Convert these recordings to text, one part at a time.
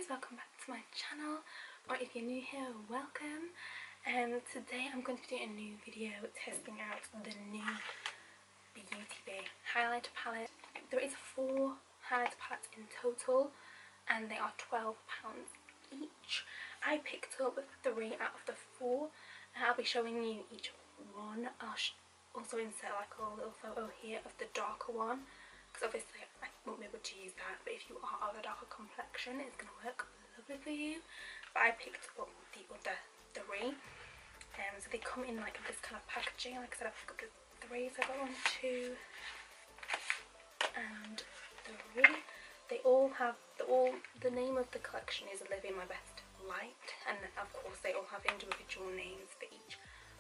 guys, welcome back to my channel, or if you're new here, welcome. Today I'm going to be doing a new video testing out the new Beautybay highlighter palette. There is 4 highlighter palettes in total and they are £12 each. I picked up 3 out of the 4 and I'll be showing you each one. I'll also insert like a little photo here of the darker one, because obviously I won't be able to use that, but if you are of a darker complexion it's going to work lovely for you. But I picked up the other 3, so they come in like this kind of packaging. Like I said, I picked up the 3, so I got 1, 2 and 3. They all have, the name of the collection is Living My Best Light, and of course they all have individual names for each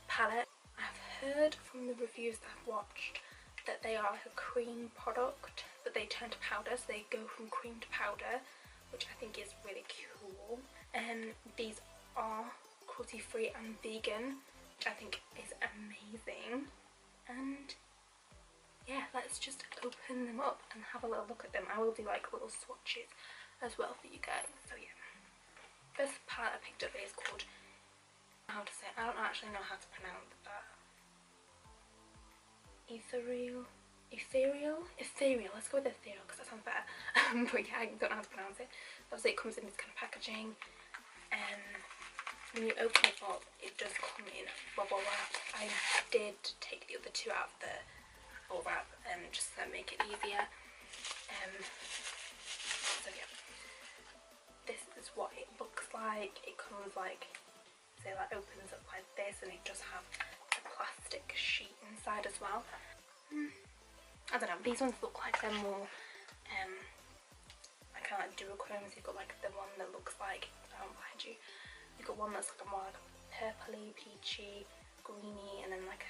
palette. I've heard from the reviews that I've watched that they are like a cream product, but they turn to powder, so they go from cream to powder, which I think is really cool. And these are cruelty free and vegan, which I think is amazing. And yeah, let's just open them up and have a little look at them. I will do like little swatches as well for you guys. So yeah, first palette I picked up is called, how to say it? I don't actually know how to pronounce that. Ethereal, let's go with Ethereal because that sounds better. But yeah, I don't know how to pronounce it. Obviously it comes in this kind of packaging, and when you open it up it does come in bubble wrap. I did take the other 2 out of the bubble wrap just to make it easier. So yeah, this is what it looks like. It comes like, say, that opens up like this, and it does have a plastic sheet inside as well. I don't know, these ones look like they're more I kind of like duochromes. You've got like the one that looks like, behind you, you've got one that's like more like a purpley, peachy, greeny, and then like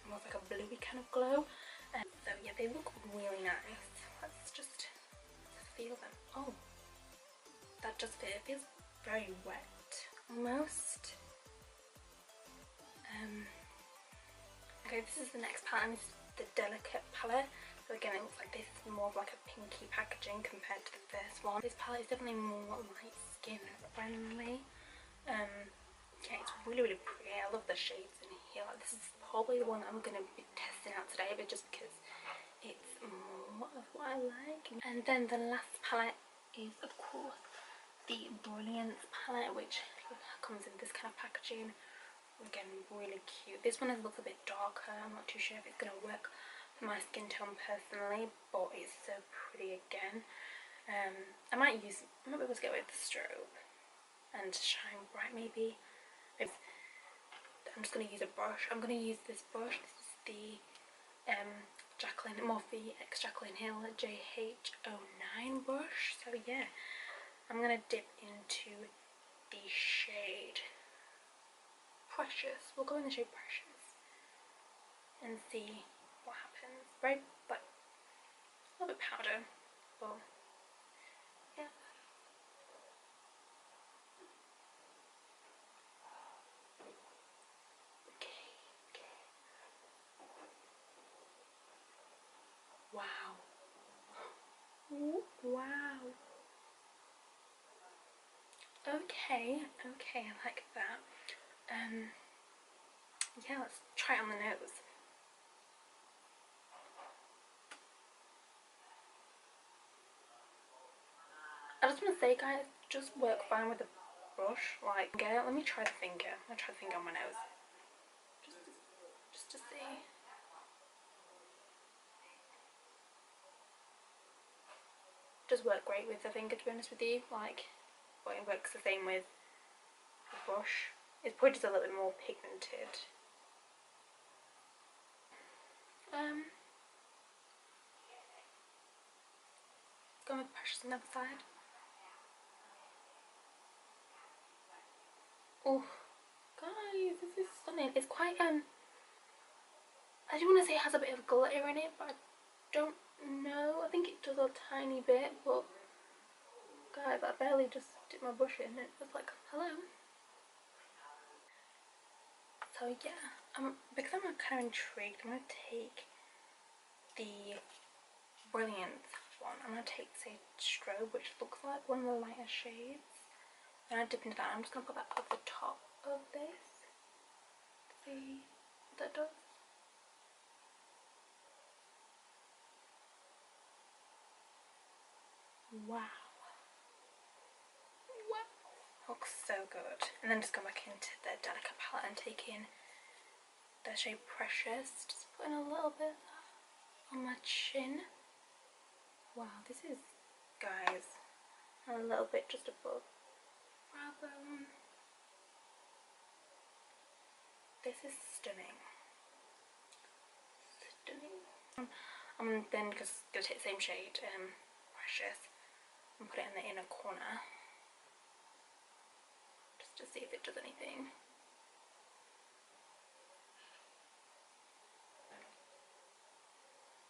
almost like a bluey kind of glow. So yeah, they look really nice. Let's just feel them. Oh, that does feel, it feels very wet almost. Okay, this is the next palette, and this is the Delicate palette. So again, it looks like this is more of like a pinky packaging compared to the first one. This palette is definitely more light skin friendly. Yeah, it's really pretty. I love the shades in here. Like, this is probably the one I'm going to be testing out today, but just because it's more of what I like. And then the last palette is of course the Brilliance palette, which comes in this kind of packaging. Again, really cute. This one looks a bit darker. I'm not too sure if it's going to work for my skin tone personally, but it's so pretty again. I might be able to get away with the strobe and shine bright maybe. I'm just going to use a brush. I'm going to use this brush. This is the Morphe X Jaclyn Hill JH09 brush. So yeah, I'm going to dip into the shade Precious. We'll go in the shade Precious and see what happens. Very, like, a little bit powder, but yeah. Okay. Wow. Wow. Okay, I like that. Yeah, let's try it on the nose. I just want to say, guys, just work fine with the brush. Like, let me try the finger. I'm gonna try the finger on my nose, just to see. Does work great with the finger, to be honest with you. Like, but it works the same with the brush. It's probably just a little bit more pigmented. Going with Precious on the other side. Oh, guys, this is stunning. It's quite I do want to say it has a bit of glitter in it, but I don't know. I think it does a tiny bit, but guys, I barely just dipped my brush in. It was like, hello. So yeah, because I'm kind of intrigued, I'm going to take the Brilliance one. I'm going to take, say, Strobe, which looks like one of the lighter shades. And I dip into that. I'm just going to put that over the top of this. See what that does? Wow. Wow. Looks so good. And then just go back into the Delicate palette and take in the shade Precious. Just put in a little bit on my chin. Wow, this is, guys, a little bit just above brow bone. This is stunning. Stunning. I'm then just going to take the same shade, Precious, and put it in the inner corner. Just to see if it does anything.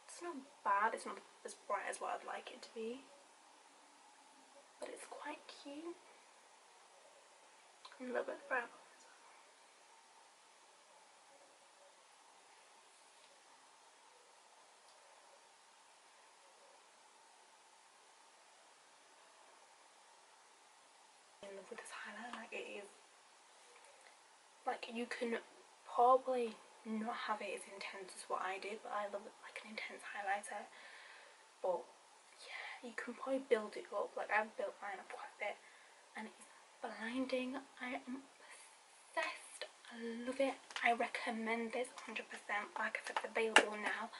It's not bad, it's not as bright as what I'd like it to be. But it's quite cute. And a little bit of brown. In love with this highlight, like it is, like you can probably not have it as intense as what I did, but I love it like an intense highlighter. But yeah, you can probably build it up. Like I've built mine up quite a bit and it's blinding. I am obsessed. I love it. I recommend this 100%. Like I said, it's available now.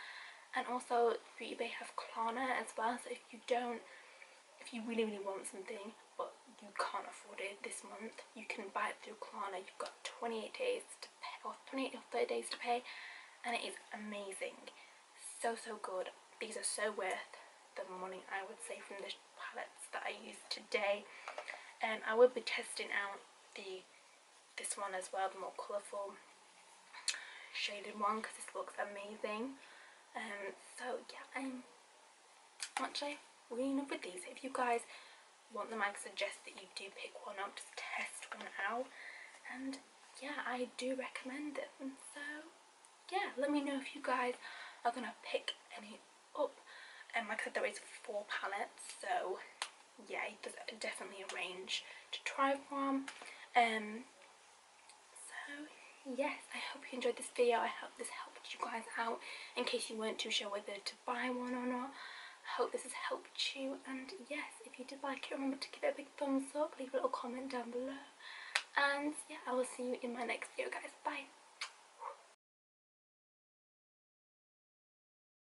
And also Beautybay have Klarna as well, so if you really want something but you can't afford it this month, you can buy it through Klarna. You've got 28 days to pay, or 28 or 30 days to pay, and it is amazing. So good. These are so worth the money, I would say, from the palettes that I used today. And I will be testing out this one as well, the more colourful shaded one, because this looks amazing. So yeah, I'm actually really in love with these. If you guys want them, I suggest that you do pick one up, just test one out, and yeah, I do recommend them. So yeah, let me know if you guys are gonna pick any up. And like I said, there is 4 palettes, so yeah, there's definitely a range to try from. So yes, I hope you enjoyed this video. I hope this helped you guys out in case you weren't too sure whether to buy one or not. I hope this has helped you, and yes, if you did like it, remember to give it a big thumbs up, leave a little comment down below, and yeah, I will see you in my next video, guys. Bye.